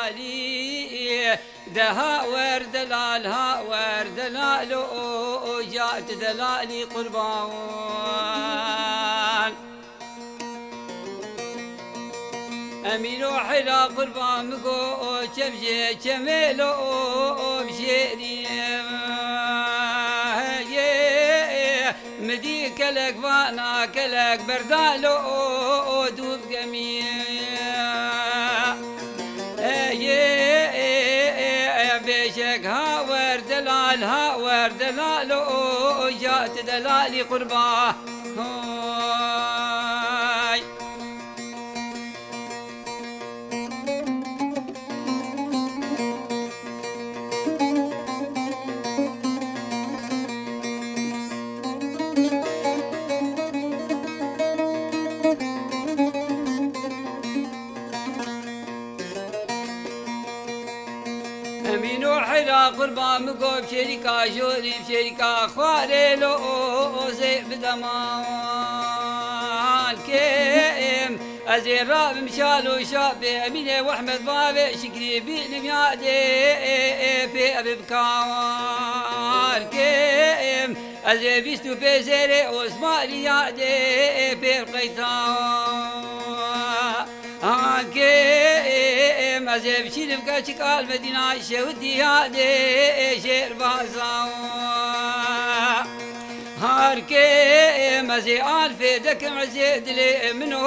دلالي دها وردلالها وردلالو جات دلالي قربان أمينو حلا قربان مقو كمجي كميلو بشيري مدي كلك فانا كلك بردالو دوب قميع بيشك ها وردلال ها وردلالو جات دلالي قرباه أمينو حلا قربان مقو بشركة جوري بشركة خواري لو زي بدمان كيم أزير راب مشالو شابي أمينة وأحمد بابي شكري بالميادي في ربكار كيم أزير بيستو بيزيري واسماري يادي في القيطان كيم أزيب شيل بكاشك المدينة شودي هادي شير بازا هار كيم أزي ألف دكم عزيد لي منو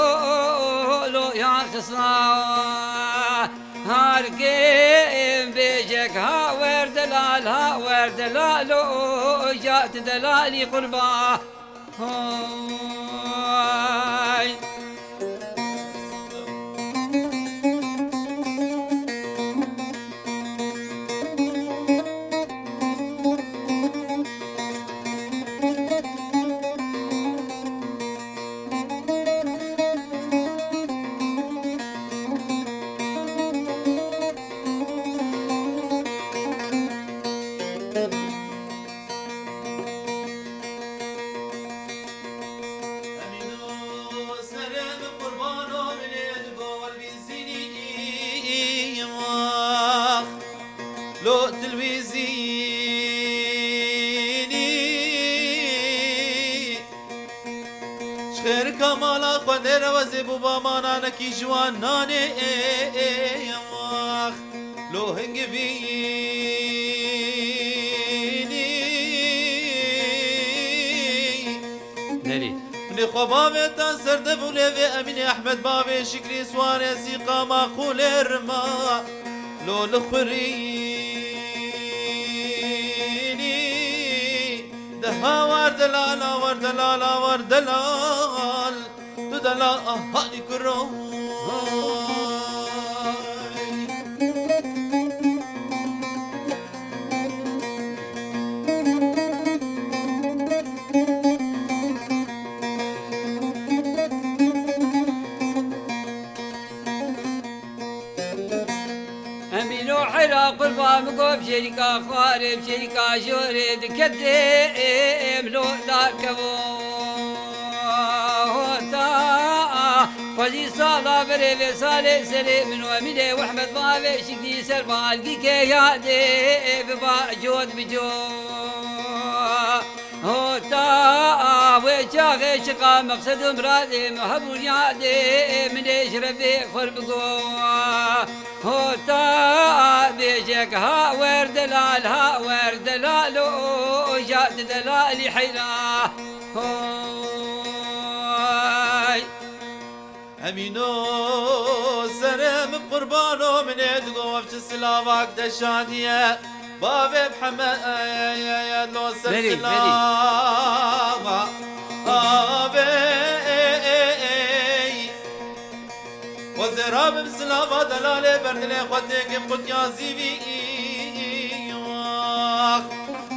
لو يا خصنا هار كيم بيجك ها وردلال ها وردلالو جات دلالي قرباه لو تلويزيني شخير كمالا قدر وزبو بامانا نكي جوان ناني يماخ لو هنقبيني نري من خوابه تنسر دبولي في أمين أحمد بابي شكري سواني سيقا ما خولي رما لو لخوري دها وردلال وردلال وردلال دلال هاني كرو أمينو حلا قربان مقو بشركة خواري بشركة جوري دكدي ملو داركبو فزي صالة بريبي صالي سري من وميلي وأحمد بابي شكدي سربان كيكي يادي ببا جود بجو هوتا ويشاغي شقا مقصد مرادي محبون يادي من يشربي خربقو هوتا بيجك ها وردلال ها وردلالو جات دلالي حيراه أمينو سرم بقربانو من يدقو وفش السلامك دشادية بابي بحمد لو سلسلامة بابي وزراب بسلامة دلالي بردلي خدك بقد يا زيبي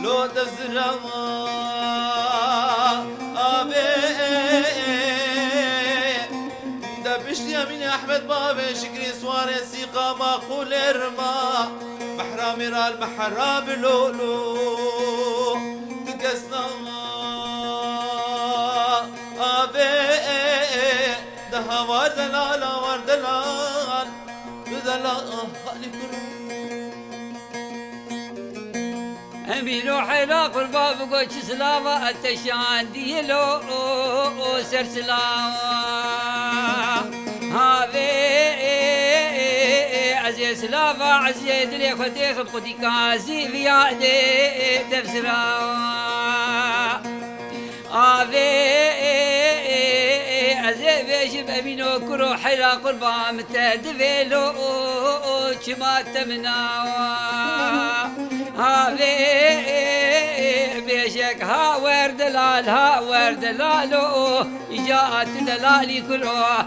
لو تزرع بشتي أمين أحمد بابي شكري سواري سيقا ما خول رما محرامي را المحراب لولو تقسنا أبي دها وردلال وردلال دلالي كله امينو حيلا قربا بقوش سلاوة التشان ديلو سر سلاوة هاوي عزيز سلاوة عزيز دلي خدي خبقتي كازي بيا دي تفسراوة هاوي عزيز بيجب امينو كرو حيلا قربا متدفلو كما تمناوة هاوي بيشك ها ورد لالو جاءت دلالي كله